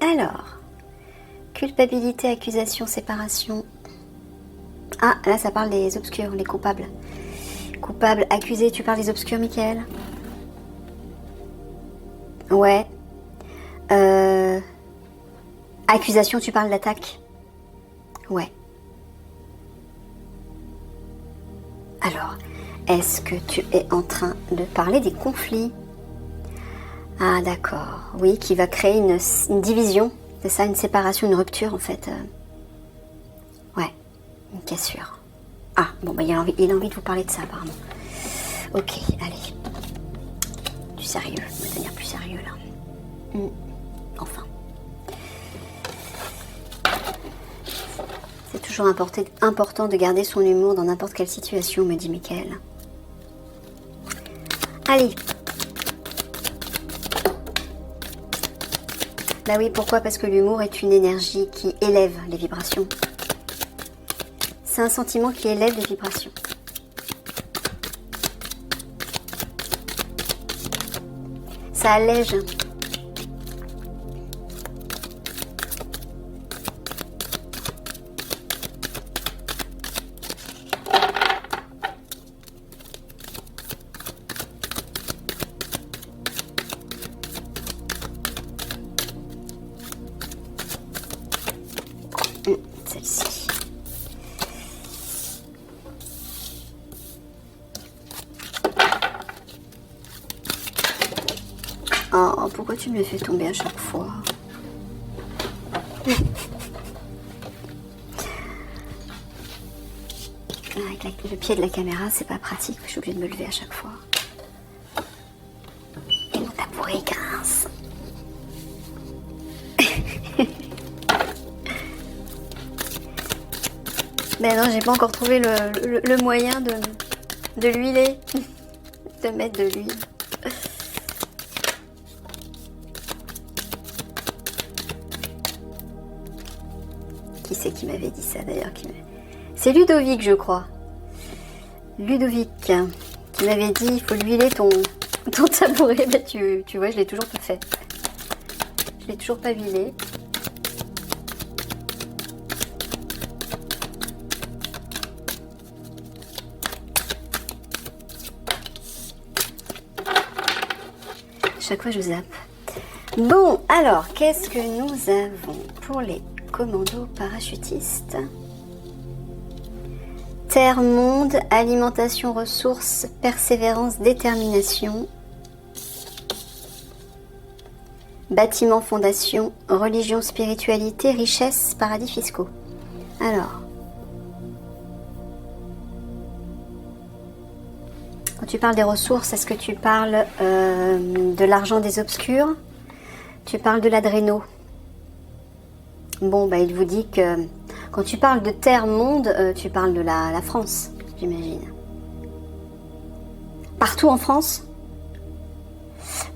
Alors, culpabilité, accusation, séparation. Ah, là ça parle des obscurs, les coupables. Coupable, accusé, tu parles des obscurs, Michael? Ouais. Accusation, tu parles d'attaque? Ouais. Alors, est-ce que tu es en train de parler des conflits? Ah d'accord, oui, qui va créer une division, c'est ça, une séparation, une rupture en fait. Ouais, une cassure. Ah, bon, bah il a envie de vous parler de ça apparemment. Ok, allez. Du sérieux, on va devenir plus sérieux là. Enfin. C'est toujours important de garder son humour dans n'importe quelle situation, me dit Michael. Allez. Bah oui, pourquoi? Parce que l'humour est une énergie qui élève les vibrations. C'est un sentiment qui élève les vibrations. Ça allège. Celle-ci. Oh, pourquoi tu me le fais tomber à chaque fois? Avec le pied de la caméra, c'est pas pratique, je suis obligée de me lever à chaque fois. Et mon tabouret grince. Ben non, j'ai pas encore trouvé le moyen de l'huiler, de mettre de l'huile. Qui c'est qui m'avait dit ça d'ailleurs? C'est Ludovic, je crois. Ludovic, qui m'avait dit il faut l'huiler ton tabouret. Ben, tu vois, je l'ai toujours pas fait. Je l'ai toujours pas huilé. Chaque fois je zappe. Bon, alors, qu'est-ce que nous avons pour les commandos parachutistes? Terre, monde, alimentation, ressources, persévérance, détermination. Bâtiment, fondation, religion, spiritualité, richesse, paradis fiscaux. Alors, quand tu parles des ressources, est-ce que tu parles de l'argent des obscurs? Tu parles de l'adréno? Bon, bah il vous dit que quand tu parles de terre-monde, tu parles de la France, j'imagine. Partout en France?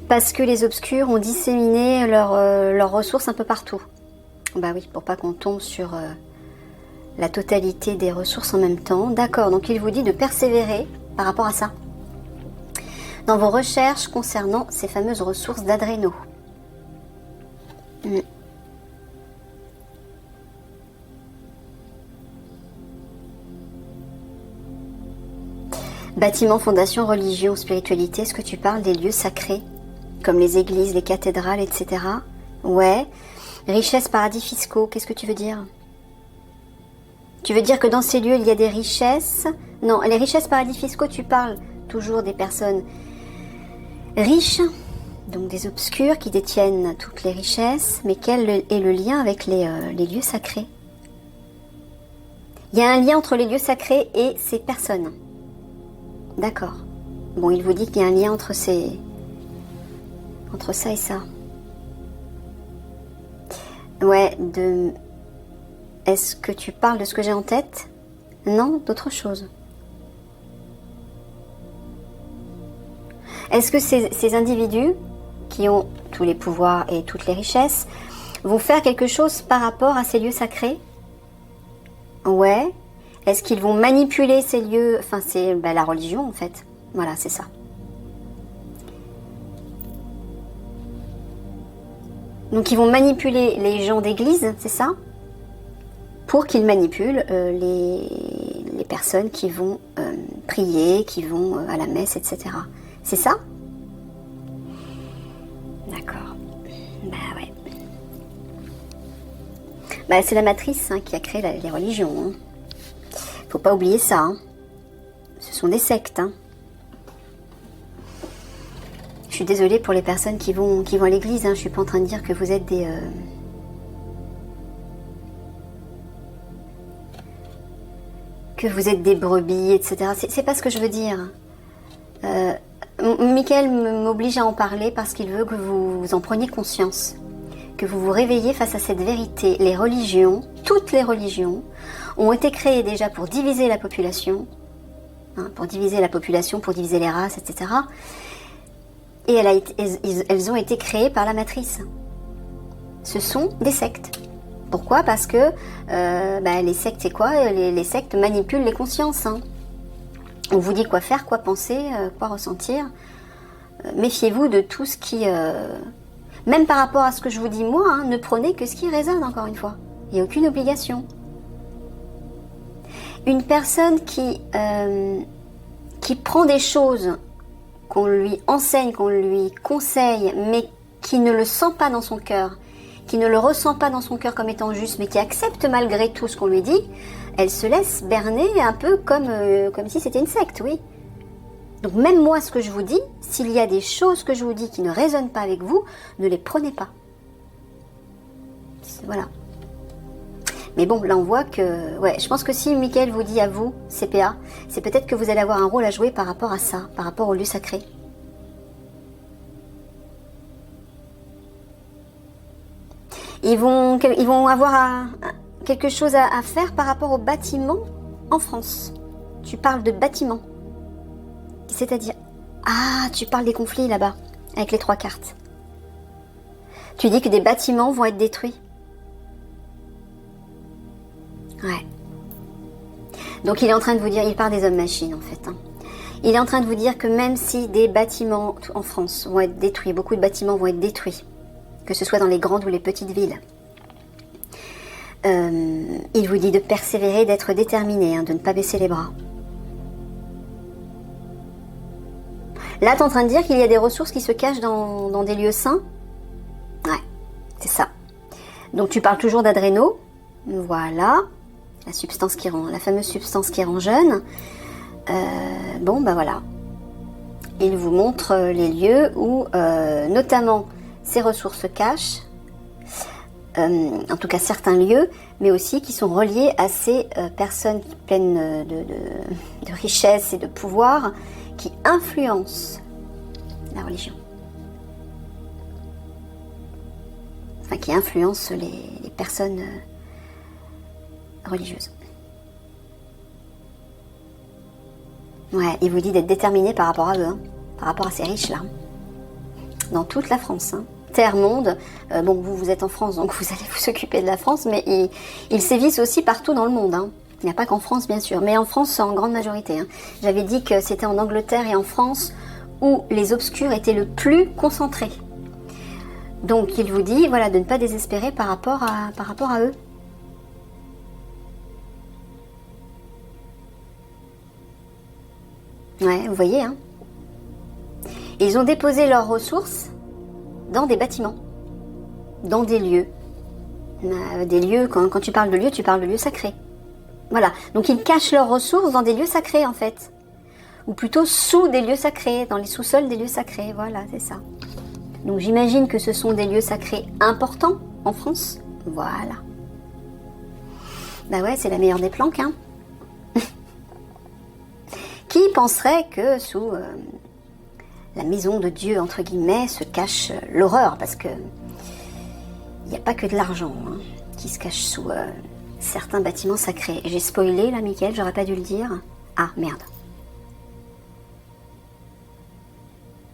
Parce que les obscurs ont disséminé leurs ressources un peu partout. Bah oui, pour pas qu'on tombe sur la totalité des ressources en même temps. D'accord, donc il vous dit de persévérer par rapport à ça. Dans vos recherches concernant ces fameuses ressources d'adréno. Bâtiment, fondation, religion, spiritualité, est-ce que tu parles des lieux sacrés, comme les églises, les cathédrales, etc. Ouais. Richesse, paradis fiscaux, qu'est-ce que tu veux dire? Tu veux dire que dans ces lieux, il y a des richesses? Non, les richesses, paradis fiscaux, tu parles toujours des personnes riches, donc des obscurs qui détiennent toutes les richesses, mais quel est le lien avec les lieux sacrés? Il y a un lien entre les lieux sacrés et ces personnes. D'accord. Bon, il vous dit qu'il y a un lien entre ça et ça. Ouais, Est-ce que tu parles de ce que j'ai en tête? Non, d'autre chose. Est-ce que ces individus qui ont tous les pouvoirs et toutes les richesses vont faire quelque chose par rapport à ces lieux sacrés? Ouais. Est-ce qu'ils vont manipuler ces lieux? Enfin, c'est la religion en fait. Voilà, c'est ça. Donc ils vont manipuler les gens d'église, c'est ça? Pour qu'ils manipulent les personnes qui vont prier, qui vont à la messe, etc. C'est ça? D'accord. Bah ouais. Bah, c'est la matrice hein, qui a créé les religions. Hein. Faut pas oublier ça. Hein. Ce sont des sectes. Hein. Je suis désolée pour les personnes qui vont à l'église. Hein. Je suis pas en train de dire que vous êtes des... que vous êtes des brebis, etc. C'est pas ce que je veux dire. Michael m'oblige à en parler parce qu'il veut que vous en preniez conscience. Que vous vous réveillez face à cette vérité. Les religions, toutes les religions, ont été créées déjà pour diviser la population. Hein, pour diviser la population, pour diviser les races, etc. Et elles ont été créées par la matrice. Ce sont des sectes. Pourquoi? Parce que les sectes, c'est quoi? Les sectes manipulent les consciences. Hein. On vous dit quoi faire, quoi penser, quoi ressentir. Méfiez-vous de tout ce qui... Même par rapport à ce que je vous dis moi, hein, ne prenez que ce qui résonne, encore une fois. Il n'y a aucune obligation. Une personne qui prend des choses qu'on lui enseigne, qu'on lui conseille, mais qui ne le sent pas dans son cœur, qui ne le ressent pas dans son cœur comme étant juste, mais qui accepte malgré tout ce qu'on lui dit, elle se laisse berner un peu comme si c'était une secte, oui. Donc même moi, ce que je vous dis, s'il y a des choses que je vous dis qui ne résonnent pas avec vous, ne les prenez pas. Voilà. Mais bon, là on voit que... Ouais, je pense que si Michael vous dit à vous, CPA, c'est peut-être que vous allez avoir un rôle à jouer par rapport à ça, par rapport au lieu sacré. Ils vont avoir quelque chose à faire par rapport aux bâtiments en France. Tu parles de bâtiments. C'est-à-dire... Ah, tu parles des conflits là-bas, avec les 3 cartes. Tu dis que des bâtiments vont être détruits. Ouais. Donc il est en train de vous dire, il parle des hommes-machines en fait. Hein. Il est en train de vous dire que même si des bâtiments en France vont être détruits, beaucoup de bâtiments vont être détruits, que ce soit dans les grandes ou les petites villes, il vous dit de persévérer, d'être déterminé, hein, de ne pas baisser les bras. Là, tu es en train de dire qu'il y a des ressources qui se cachent dans des lieux saints. Ouais, c'est ça. Donc tu parles toujours d'adréno. Voilà. La substance qui rend, la fameuse substance qui rend jeune. Bon, bah voilà. Il vous montre les lieux où, notamment, ces ressources se cachent. En tout cas, certains lieux, mais aussi qui sont reliés à ces personnes pleines de richesse et de pouvoir qui influencent la religion. Enfin, qui influencent les personnes religieuses. Ouais, il vous dit d'être déterminé par rapport à eux, hein, par rapport à ces riches-là. Dans toute la France, hein. Terre, monde, bon, vous êtes en France, donc vous allez vous occuper de la France, mais ils sévissent aussi partout dans le monde, hein. Il n'y a pas qu'en France, bien sûr, mais en France, en grande majorité. Hein. J'avais dit que c'était en Angleterre et en France où les obscurs étaient le plus concentrés. Donc, il vous dit, voilà, de ne pas désespérer par rapport à eux. Ouais, vous voyez, hein. Et ils ont déposé leurs ressources dans des bâtiments, dans des lieux. Des lieux, quand tu parles de lieux, tu parles de lieux sacrés. Voilà, donc ils cachent leurs ressources dans des lieux sacrés en fait. Ou plutôt sous des lieux sacrés, dans les sous-sols des lieux sacrés, voilà, c'est ça. Donc j'imagine que ce sont des lieux sacrés importants en France. Voilà. Bah ouais, c'est la meilleure des planques, hein. Qui penserait que sous la maison de Dieu, entre guillemets, se cache l'horreur, parce que il n'y a pas que de l'argent hein, qui se cache sous certains bâtiments sacrés. J'ai spoilé là, Michael, j'aurais pas dû le dire. Ah, merde.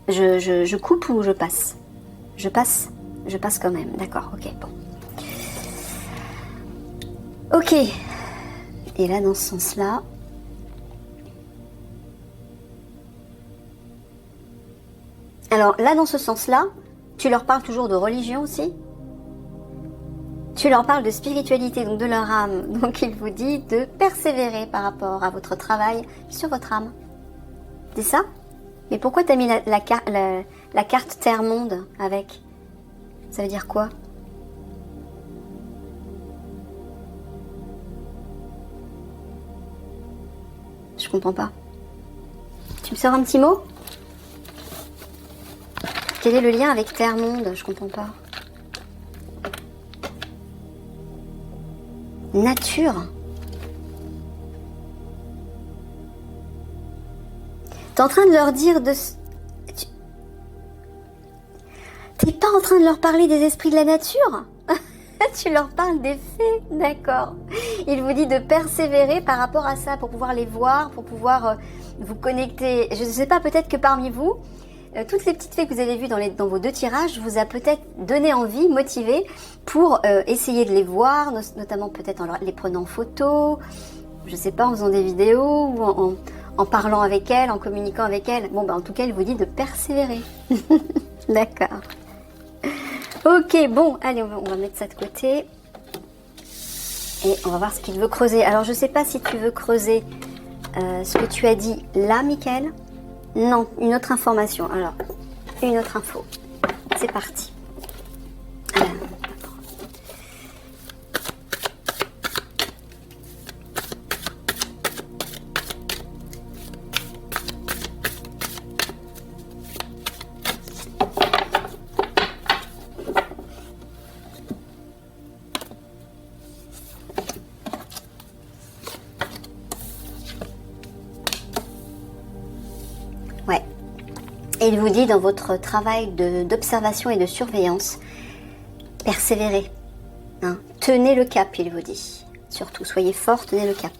Je coupe ou je passe? Je passe quand même, d'accord, ok, bon. Ok. Et là, dans ce sens-là... Alors, là, dans ce sens-là, tu leur parles toujours de religion aussi? Tu leur parles de spiritualité, donc de leur âme. Donc il vous dit de persévérer par rapport à votre travail sur votre âme. C'est ça? Mais pourquoi tu as mis la carte Terre-Monde avec? Ça veut dire quoi? Je comprends pas. Tu me sors un petit mot? Quel est le lien avec Terre-Monde? Je comprends pas. Nature. T'es en train de leur dire de... T'es pas en train de leur parler des esprits de la nature? Tu leur parles des fées, d'accord. Il vous dit de persévérer par rapport à ça, pour pouvoir les voir, pour pouvoir vous connecter. Je ne sais pas, peut-être que parmi vous, toutes les petites fées que vous avez vues dans vos 2 tirages vous a peut-être donné envie, motivé pour essayer de les voir, notamment peut-être en les prenant en photo, je sais pas, en faisant des vidéos ou en parlant avec elles, en communiquant avec elles. Bon, en tout cas, il vous dit de persévérer. D'accord. Ok, bon, allez, on va mettre ça de côté. Et on va voir ce qu'il veut creuser. Alors, je sais pas si tu veux creuser ce que tu as dit là, Michael. Non, une autre information. Alors, une autre info. C'est parti. Ouais. Et il vous dit dans votre travail d'observation et de surveillance, persévérez. Hein. Tenez le cap, il vous dit. Surtout, soyez fort, tenez le cap.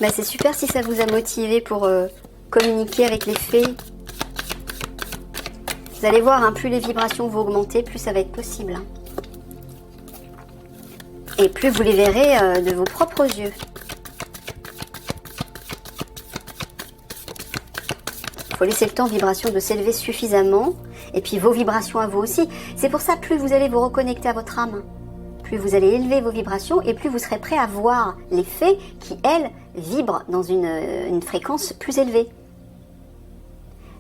Bah, c'est super si ça vous a motivé pour communiquer avec les fées. Vous allez voir, hein, plus les vibrations vont augmenter, plus ça va être possible. Hein. Et plus vous les verrez de vos propres yeux. Il faut laisser le temps aux vibrations de s'élever suffisamment. Et puis vos vibrations à vous aussi. C'est pour ça, plus vous allez vous reconnecter à votre âme, plus vous allez élever vos vibrations et plus vous serez prêt à voir les fées qui, elles, vibrent dans une fréquence plus élevée.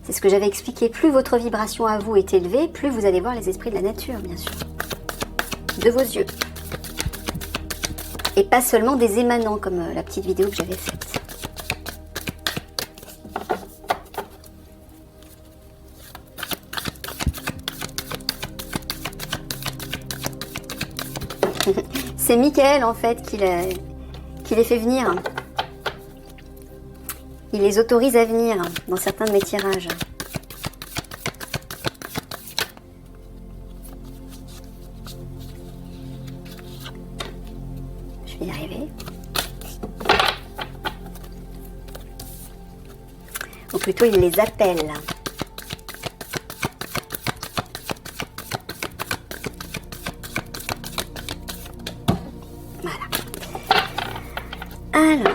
C'est ce que j'avais expliqué. Plus votre vibration à vous est élevée, plus vous allez voir les esprits de la nature, bien sûr. De vos yeux. Et pas seulement des émanants, comme la petite vidéo que j'avais faite. C'est Michael, en fait, qui les fait venir. Il les autorise à venir dans certains de mes tirages. Je vais y arriver. Ou plutôt, il les appelle. Alors,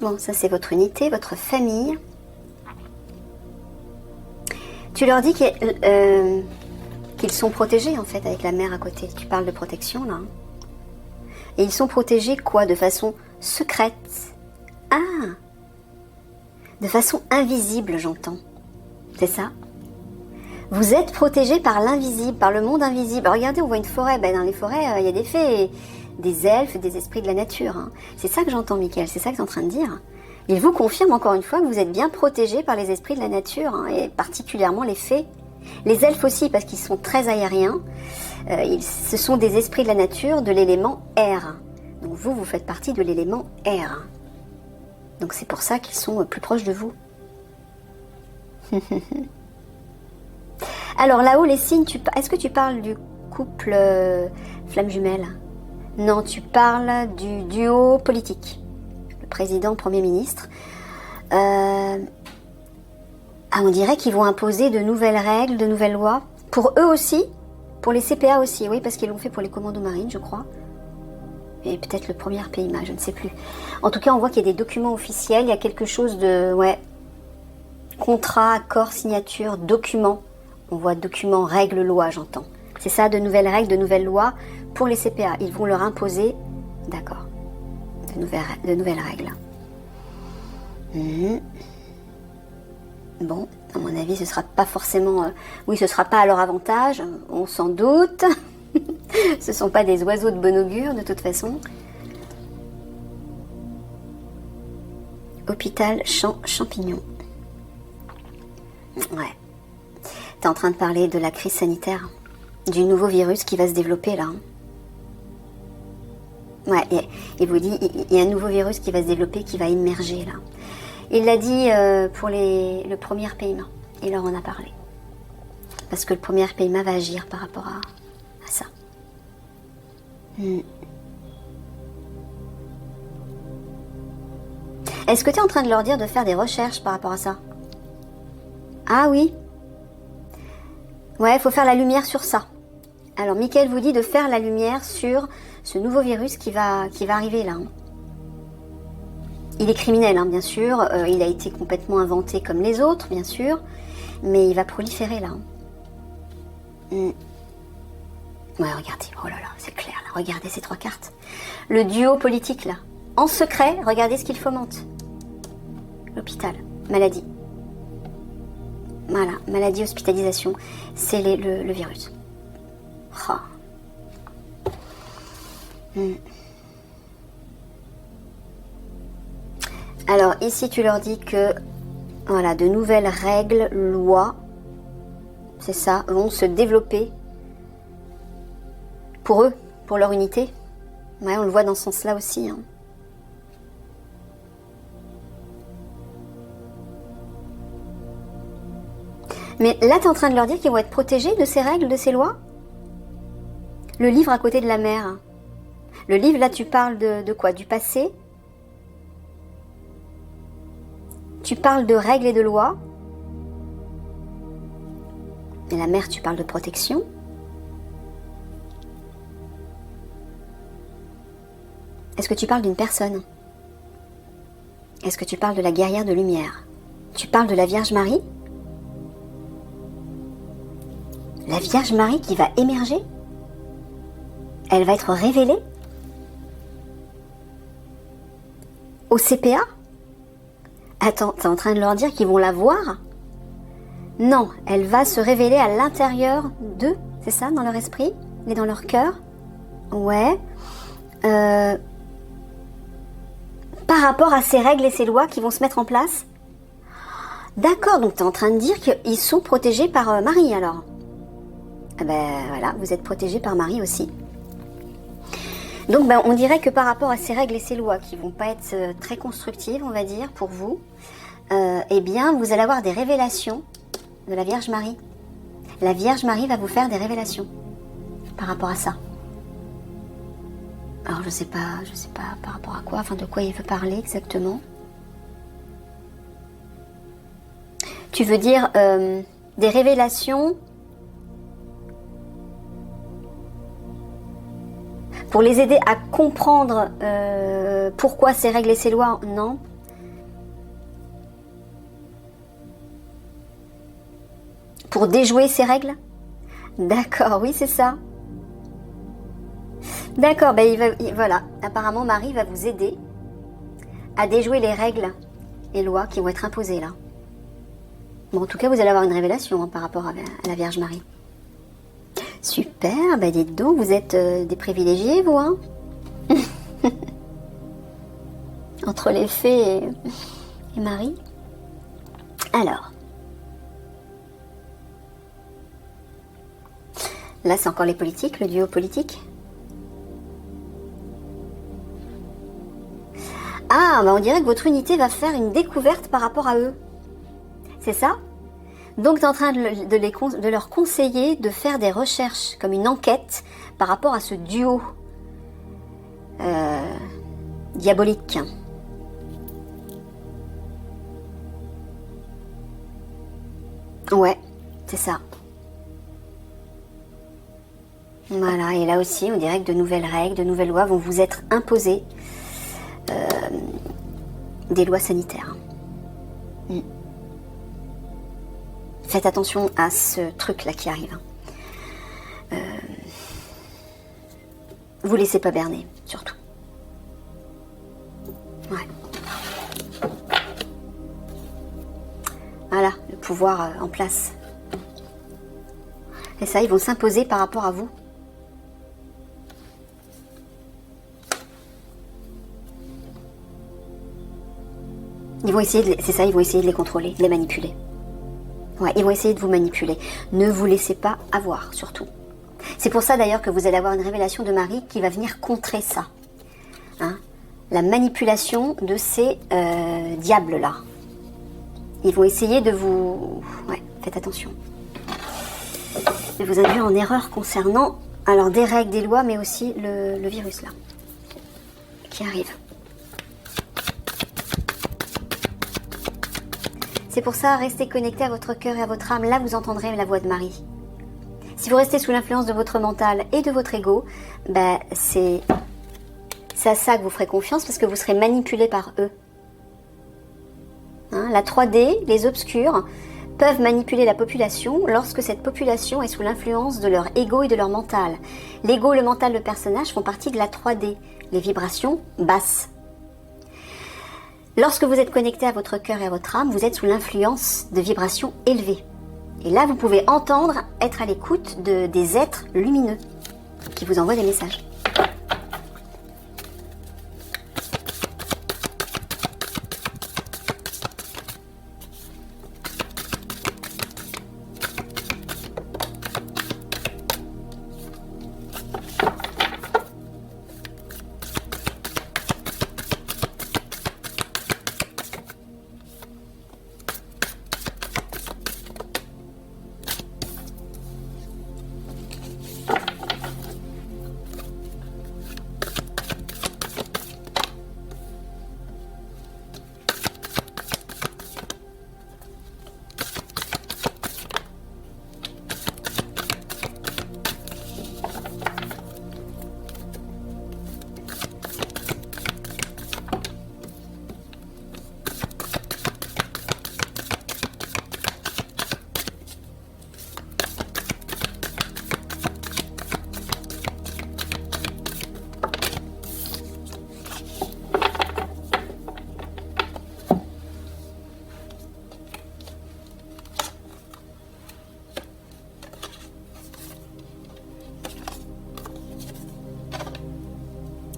bon, ça c'est votre unité, votre famille. Tu leur dis qu'ils sont protégés en fait avec la mère à côté. Tu parles de protection là. Et ils sont protégés quoi? De façon secrète. Ah! De façon invisible, j'entends. C'est ça? Vous êtes protégé par l'invisible, par le monde invisible. Regardez, on voit une forêt. Ben, dans les forêts, il y a des fées, des elfes, des esprits de la nature. Hein. C'est ça que j'entends, Michael. C'est ça que tu es en train de dire. Il vous confirme encore une fois que vous êtes bien protégé par les esprits de la nature, hein, et particulièrement les fées. Les elfes aussi, parce qu'ils sont très aériens. Ce sont des esprits de la nature de l'élément air. Donc vous faites partie de l'élément air. Donc c'est pour ça qu'ils sont plus proches de vous. Alors là-haut, les signes, est-ce que tu parles du couple flamme jumelle? Non, tu parles du duo politique. Le président, premier ministre. On dirait qu'ils vont imposer de nouvelles règles, de nouvelles lois. Pour eux aussi, pour les CPA aussi, oui, parce qu'ils l'ont fait pour les commandos marines, je crois. Et peut-être le premier PIMA, je ne sais plus. En tout cas, on voit qu'il y a des documents officiels, il y a quelque chose de... Ouais. Contrat, accord, signature, document. On voit documents, règles, lois, j'entends. C'est ça, de nouvelles règles, de nouvelles lois pour les CPA. Ils vont leur imposer, d'accord, de nouvelles règles. Bon, à mon avis, ce sera pas forcément... oui, ce sera pas à leur avantage, on s'en doute. Ce sont pas des oiseaux de bon augure, de toute façon. Hôpital Champignon. Ouais. T'es en train de parler de la crise sanitaire, du nouveau virus qui va se développer là. Ouais, il vous dit, il y a un nouveau virus qui va se développer, qui va émerger là. Il l'a dit pour le premier PIMA. Il leur en a parlé. Parce que le premier PIMA va agir par rapport à ça. Est-ce que tu es en train de leur dire de faire des recherches par rapport à ça? Ah oui. Ouais, il faut faire la lumière sur ça. Alors, Michael vous dit de faire la lumière sur ce nouveau virus qui va arriver là. Il est criminel, hein, bien sûr. Il a été complètement inventé comme les autres, bien sûr. Mais il va proliférer là. Ouais, regardez. Oh là là, c'est clair là. Regardez ces 3 cartes. Le duo politique là. En secret, regardez ce qu'il fomente. L'hôpital. Maladie. Voilà. Maladie, hospitalisation. C'est le virus. Oh. Alors ici tu leur dis que voilà, de nouvelles règles, lois, c'est ça, vont se développer pour eux, pour leur unité. Ouais, on le voit dans ce sens-là aussi. Hein. Mais là, tu es en train de leur dire qu'ils vont être protégés de ces règles, de ces lois? Le livre à côté de la mer. Le livre, là, tu parles de quoi? Du passé? Tu parles de règles et de lois? Et la mer, tu parles de protection? Est-ce que tu parles d'une personne? Est-ce que tu parles de la guerrière de lumière? Tu parles de la Vierge Marie? La Vierge Marie qui va émerger? Elle va être révélée? Au CPA? Attends, t'es en train de leur dire qu'ils vont la voir? Non, elle va se révéler à l'intérieur d'eux, c'est ça, dans leur esprit et dans leur cœur? Ouais. Par rapport à ces règles et ces lois qui vont se mettre en place? D'accord, donc tu es en train de dire qu'ils sont protégés par Marie alors? Ah ben voilà, vous êtes protégés par Marie aussi. Donc ben, on dirait que par rapport à ces règles et ces lois qui vont pas être très constructives, on va dire, pour vous, eh bien vous allez avoir des révélations de la Vierge Marie. La Vierge Marie va vous faire des révélations par rapport à ça. Alors je sais pas par rapport à quoi, enfin de quoi il veut parler exactement. Tu veux dire des révélations pour les aider à comprendre pourquoi ces règles et ces lois? Non. Pour déjouer ces règles? D'accord, oui c'est ça. D'accord, ben voilà. Apparemment Marie va vous aider à déjouer les règles et lois qui vont être imposées là. Bon, en tout cas, vous allez avoir une révélation par rapport à la Vierge Marie. Super, bah dites donc, vous êtes des privilégiés, vous, hein. Entre les fées et Marie. Alors. Là, c'est encore les politiques, le duo politique. Ah, bah on dirait que votre unité va faire une découverte par rapport à eux. C'est ça? Donc tu es en train de leur conseiller de faire des recherches, comme une enquête, par rapport à ce duo diabolique. Ouais, c'est ça. Voilà, et là aussi, on dirait que de nouvelles règles, de nouvelles lois vont vous être imposées. Des lois sanitaires. Faites attention à ce truc-là qui arrive. Vous laissez pas berner, surtout. Ouais. Voilà, le pouvoir en place. Et ça, ils vont s'imposer par rapport à vous. Ils vont essayer c'est ça, ils vont essayer de les contrôler, de les manipuler. Ouais, ils vont essayer de vous manipuler. Ne vous laissez pas avoir, surtout. C'est pour ça d'ailleurs que vous allez avoir une révélation de Marie qui va venir contrer ça. Hein, la manipulation de ces diables-là. Ils vont essayer de vous... Ouais, faites attention. De vous induire en erreur concernant, alors, des règles, des lois, mais aussi le virus, là, qui arrive. C'est pour ça, restez connectés à votre cœur et à votre âme. Là, vous entendrez la voix de Marie. Si vous restez sous l'influence de votre mental et de votre ego, ben, c'est à ça que vous ferez confiance parce que vous serez manipulé par eux. Hein, la 3D, les obscurs, peuvent manipuler la population lorsque cette population est sous l'influence de leur ego et de leur mental. L'ego et le mental de personnage font partie de la 3D, les vibrations basses. Lorsque vous êtes connecté à votre cœur et à votre âme, vous êtes sous l'influence de vibrations élevées. Et là, vous pouvez entendre, être à l'écoute des êtres lumineux qui vous envoient des messages.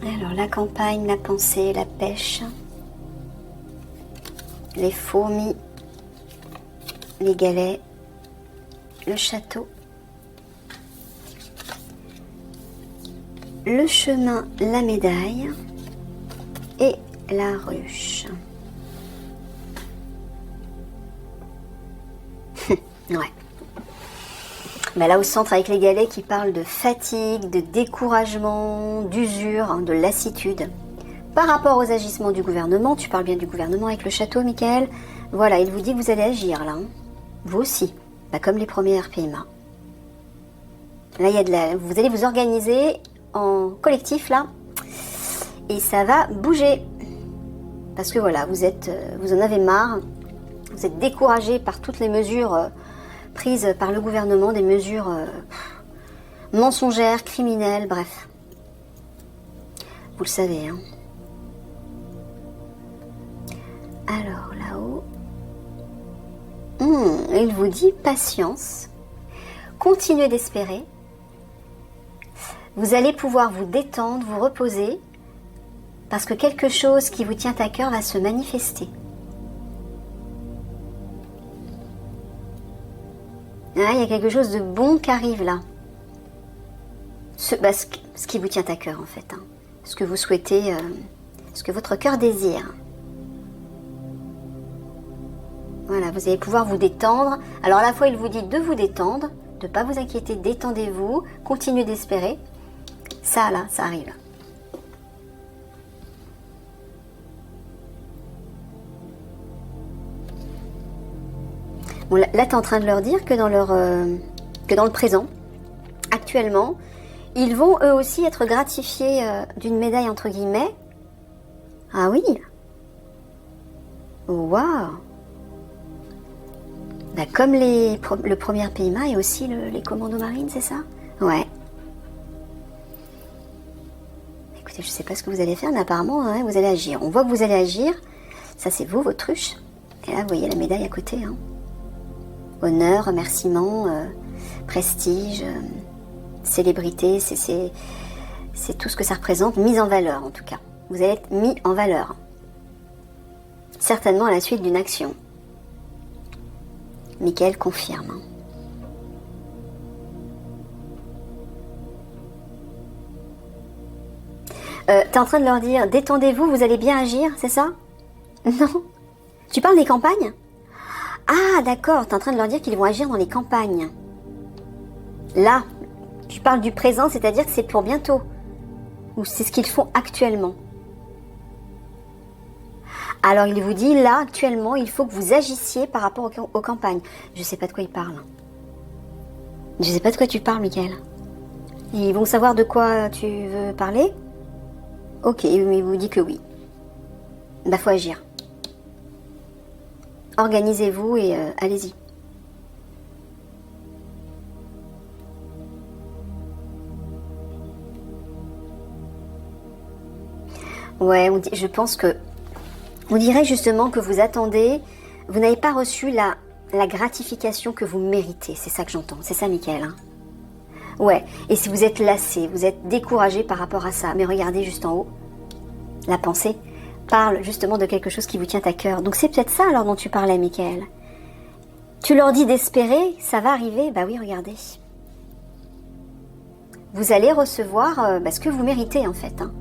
Alors la campagne, la pensée, la pêche, les fourmis, les galets, le château, le chemin, la médaille et la ruche. Ouais. Mais là au centre avec les galets qui parlent de fatigue, de découragement, d'usure, hein, de lassitude. Par rapport aux agissements du gouvernement, tu parles bien du gouvernement avec le château, Michael. Voilà, il vous dit que vous allez agir là. Hein. Vous aussi, bah, comme les premiers RPMA. Là, il y a vous allez vous organiser en collectif là, et ça va bouger. Parce que voilà, vous en avez marre, vous êtes découragé par toutes les mesures prises par le gouvernement, des mesures mensongères, criminelles, bref. Vous le savez, hein. Alors, la Il vous dit patience. Continuez d'espérer. Vous allez pouvoir vous détendre, vous reposer, parce que quelque chose qui vous tient à cœur va se manifester. Ah, il y a quelque chose de bon qui arrive là. Ce qui vous tient à cœur en fait. Ce que vous souhaitez, ce que votre cœur désire. Voilà, vous allez pouvoir vous détendre. Alors à la fois il vous dit de vous détendre, de ne pas vous inquiéter, détendez-vous, continuez d'espérer. Ça là, ça arrive. Bon, là, tu es en train de leur dire que dans le présent, actuellement, ils vont eux aussi être gratifiés d'une médaille entre guillemets. Ah oui. Waouh. Bah, comme le premier PMA et aussi les commandos marines, c'est ça? Ouais. Écoutez, je sais pas ce que vous allez faire, mais apparemment, hein, vous allez agir. On voit que vous allez agir. Ça, c'est vous, votre truche. Et là, vous voyez la médaille à côté. Hein. Honneur, remerciement, prestige, célébrité, c'est tout ce que ça représente, mise en valeur en tout cas. Vous allez être mis en valeur. Certainement à la suite d'une action. Michael confirme. T'es en train de leur dire, détendez-vous, vous allez bien agir, c'est ça? Non. Tu parles des campagnes? Ah, d'accord, t'es en train de leur dire qu'ils vont agir dans les campagnes. Là, tu parles du présent, c'est-à-dire que c'est pour bientôt. Ou c'est ce qu'ils font actuellement. Alors, il vous dit, là, actuellement, il faut que vous agissiez par rapport aux campagnes. Je sais pas de quoi il parle. Je sais pas de quoi tu parles, Michael. Ils vont savoir de quoi tu veux parler? Ok, mais il vous dit que oui. Bah, faut agir. Organisez-vous et allez-y. Ouais, je pense que... On dirait justement que vous attendez... Vous n'avez pas reçu la gratification que vous méritez. C'est ça que j'entends. C'est ça, Michael. Hein. Ouais, et si vous êtes lassé, vous êtes découragé par rapport à ça. Mais regardez juste en haut. La pensée parle justement de quelque chose qui vous tient à cœur. Donc c'est peut-être ça alors dont tu parlais, Michael. Tu leur dis d'espérer, ça va arriver. Bah oui, regardez. Vous allez recevoir ce que vous méritez en fait. Hein,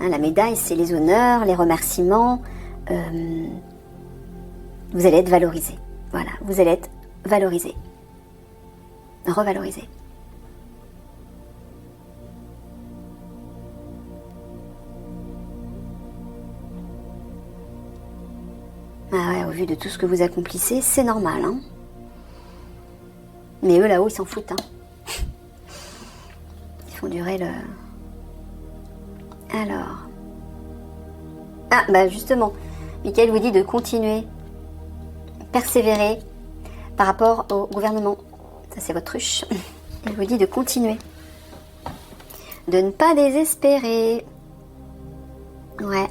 la médaille, c'est les honneurs, les remerciements. Vous allez être valorisé. Voilà, vous allez être valorisé. Revalorisé. Ah ouais, au vu de tout ce que vous accomplissez, c'est normal. Hein. Mais eux là-haut, ils s'en foutent. Hein. Ils font durer le... Alors... Ah, bah justement, Michael vous dit de continuer, persévérer par rapport au gouvernement. Ça, c'est votre ruche. Il vous dit de continuer. De ne pas désespérer. Ouais.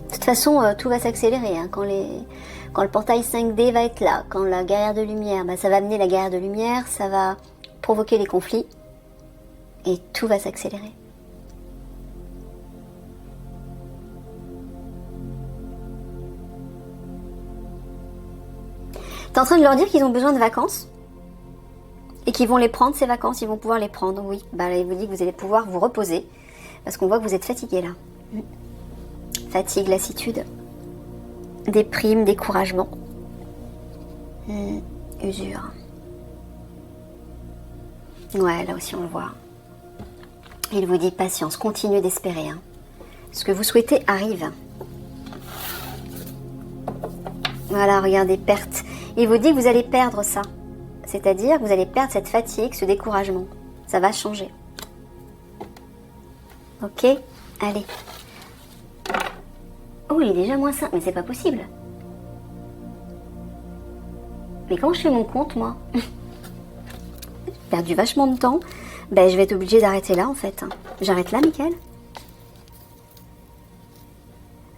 De toute façon, tout va s'accélérer. Hein, quand le portail 5D va être là, quand la guerre de lumière, ça va amener la guerre de lumière, ça va provoquer les conflits. Et tout va s'accélérer. T'es en train de leur dire qu'ils ont besoin de vacances et qu'ils vont les prendre, ces vacances, ils vont pouvoir les prendre, oui. Bah, là, il vous dit que vous allez pouvoir vous reposer parce qu'on voit que vous êtes fatigué là. Fatigue, lassitude, déprime, découragement, usure. Ouais, là aussi on le voit. Il vous dit patience, continuez d'espérer. Hein. Ce que vous souhaitez arrive. Voilà, regardez, perte. Il vous dit que vous allez perdre ça. C'est-à-dire que vous allez perdre cette fatigue, ce découragement. Ça va changer. Ok, allez. Oh, il est déjà moins 5, mais c'est pas possible. Mais comment je fais mon compte, moi? J'ai perdu vachement de temps. Ben, je vais être obligée d'arrêter là, en fait. J'arrête là, Michael?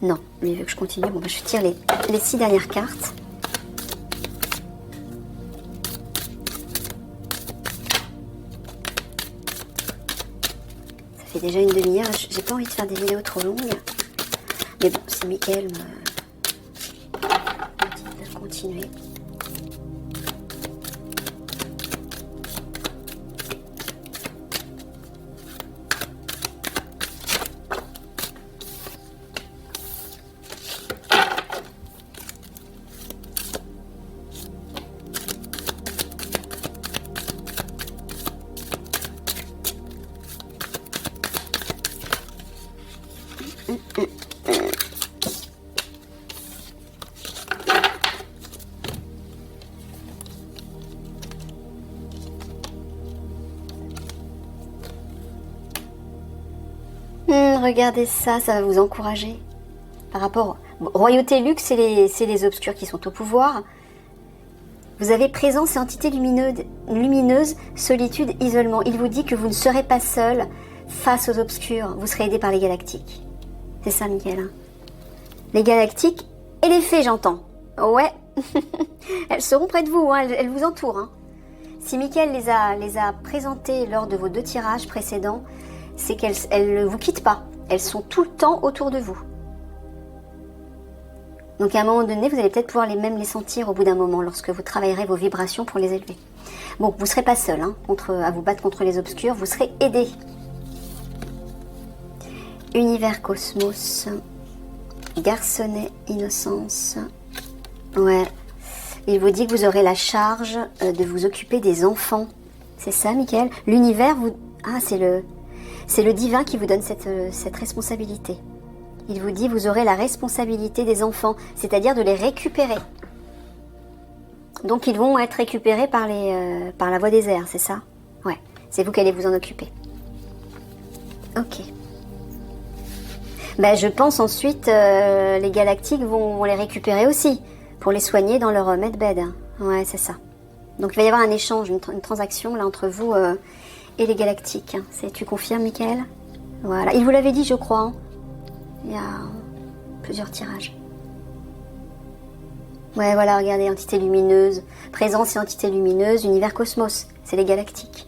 Non, mais il veut que je continue. Bon, ben, je tire les 6 dernières cartes. fait déjà une demi-heure. J'ai pas envie de faire des vidéos trop longues. Mais bon, si Mickaël me dit de continuer. Regardez ça, ça va vous encourager. Par rapport... Royauté luxe, c'est les obscurs qui sont au pouvoir. Vous avez présence et entité lumineuse, solitude, isolement. Il vous dit que vous ne serez pas seul face aux obscurs. Vous serez aidé par les galactiques. C'est ça, Mickaël. Hein. Les galactiques et les fées, j'entends. Ouais. Elles seront près de vous, hein. Elles vous entourent. Hein. Si Mickaël les a présentées lors de vos 2 tirages précédents, c'est qu'elles ne vous quittent pas. Elles sont tout le temps autour de vous. Donc à un moment donné, vous allez peut-être pouvoir même les sentir au bout d'un moment, lorsque vous travaillerez vos vibrations pour les élever. Bon, vous ne serez pas seul hein, à vous battre contre les obscurs, vous serez aidé. Univers cosmos, garçonnet innocence. Ouais, il vous dit que vous aurez la charge de vous occuper des enfants. C'est ça, Mickaël? L'univers, ah, c'est le divin qui vous donne cette responsabilité. Il vous dit vous aurez la responsabilité des enfants, c'est-à-dire de les récupérer. Donc ils vont être récupérés par la voie des airs, c'est ça? Ouais, c'est vous qui allez vous en occuper. Ok. Ben, je pense ensuite les galactiques vont les récupérer aussi, pour les soigner dans leur medbed. Ouais, c'est ça. Donc il va y avoir un échange, une transaction là entre vous et les galactiques. Tu confirmes, Mickaël? Voilà, il vous l'avait dit, je crois. Hein. Il y a plusieurs tirages. Ouais, voilà, regardez, entité lumineuse, présence et entité lumineuse, univers cosmos, c'est les galactiques.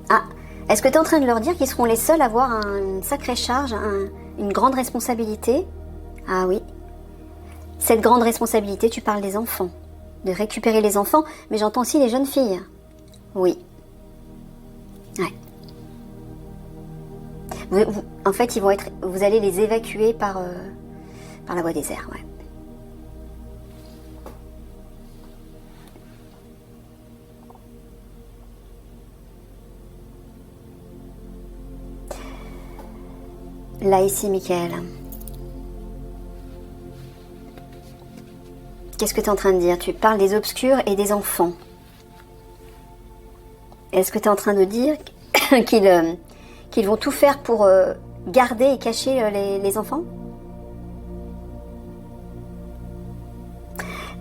Ah, est-ce que tu es en train de leur dire qu'ils seront les seuls à avoir une sacrée charge, une grande responsabilité? Ah oui. Cette grande responsabilité, tu parles des enfants. De récupérer les enfants, mais j'entends aussi les jeunes filles. Oui. Ouais. En fait, vous allez les évacuer par la voie des airs, ouais. Là, ici, Mickaël. Qu'est-ce que tu es en train de dire? Tu parles des obscurs et des enfants. Est-ce que tu es en train de dire qu'ils vont tout faire pour garder et cacher les enfants?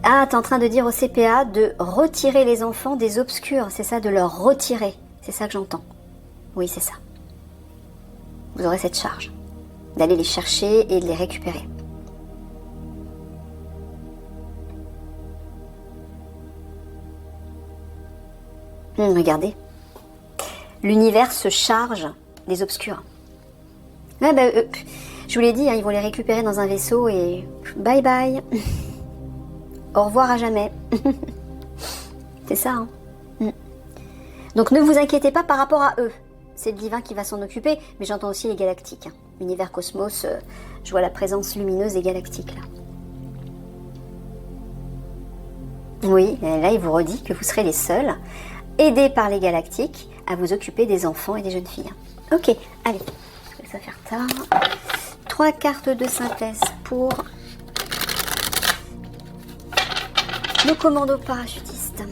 Ah, tu es en train de dire au CPA de retirer les enfants des obscurs, c'est ça, de leur retirer. C'est ça que j'entends. Oui, c'est ça. Vous aurez cette charge d'aller les chercher et de les récupérer. Regardez. L'univers se charge des obscurs. Ah bah, je vous l'ai dit, hein, ils vont les récupérer dans un vaisseau et bye bye. Au revoir à jamais. C'est ça. Hein. Donc ne vous inquiétez pas par rapport à eux. C'est le divin qui va s'en occuper, mais j'entends aussi les galactiques. Hein. Univers cosmos, je vois la présence lumineuse des galactiques là. Oui, et là il vous redit que vous serez les seuls, aidés par les galactiques, à vous occuper des enfants et des jeunes filles. Ok, allez, ça va faire tard. 3 cartes de synthèse pour le commando parachutiste.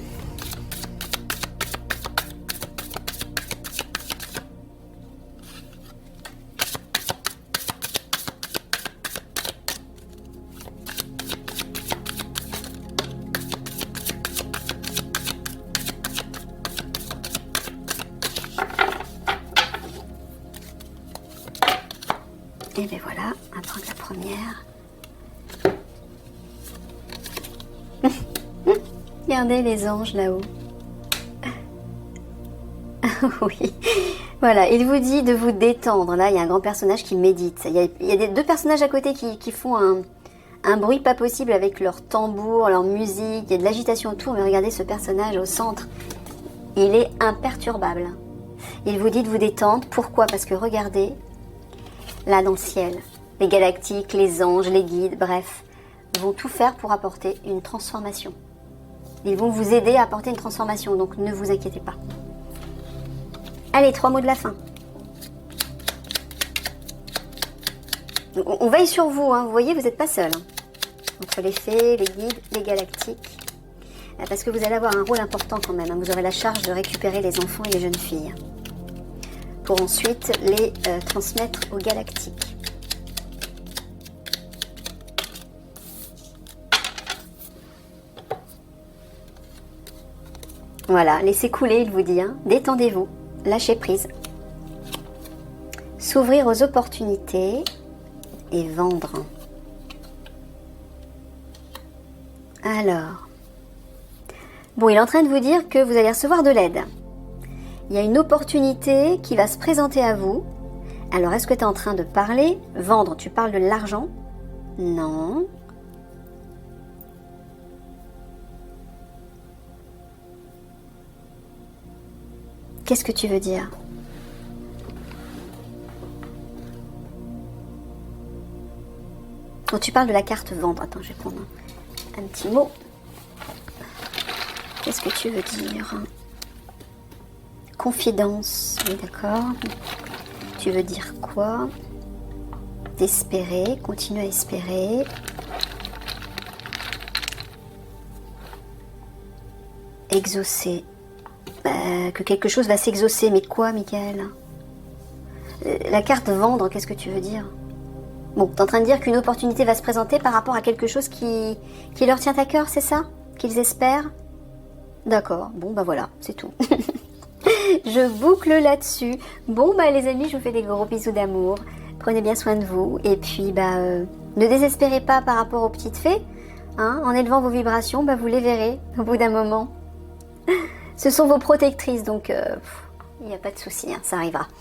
Et bien voilà, on va prendre la première. Regardez les anges là-haut. Oui. Voilà, il vous dit de vous détendre. Là, il y a un grand personnage qui médite. Il y a deux personnages à côté qui font un bruit pas possible avec leur tambour, leur musique. Il y a de l'agitation autour, mais regardez ce personnage au centre. Il est imperturbable. Il vous dit de vous détendre. Pourquoi? Parce que regardez, là dans le ciel, les galactiques, les anges, les guides, bref, vont tout faire pour apporter une transformation. Ils vont vous aider à apporter une transformation, donc ne vous inquiétez pas. Allez, 3 mots de la fin. On veille sur vous, hein. Vous voyez, vous n'êtes pas seul. Hein. Entre les fées, les guides, les galactiques. Parce que vous allez avoir un rôle important quand même. Hein. Vous aurez la charge de récupérer les enfants et les jeunes filles. Pour ensuite les transmettre aux galactiques. Voilà, laissez couler, il vous dit. Hein. Détendez-vous, lâchez prise. S'ouvrir aux opportunités et vendre. Alors, bon, il est en train de vous dire que vous allez recevoir de l'aide. Il y a une opportunité qui va se présenter à vous. Alors, est-ce que tu es en train de parler? Vendre, tu parles de l'argent? Non. Qu'est-ce que tu veux dire? Quand tu parles de la carte vendre, attends, je vais prendre un petit mot. Qu'est-ce que tu veux dire? Confidence, oui d'accord. Tu veux dire quoi? D'espérer, continue à espérer. Exaucer. Que quelque chose va s'exaucer, mais quoi, Michael? La carte vendre, qu'est-ce que tu veux dire? Bon, t'es en train de dire qu'une opportunité va se présenter par rapport à quelque chose qui leur tient à cœur, c'est ça? Qu'ils espèrent? D'accord, bon bah voilà, c'est tout. Je boucle là-dessus. Bon bah les amis, je vous fais des gros bisous d'amour. Prenez bien soin de vous. Et puis bah ne désespérez pas par rapport aux petites fées. Hein, en élevant vos vibrations, bah, vous les verrez au bout d'un moment. Ce sont vos protectrices, donc il n'y a pas de souci, hein, ça arrivera.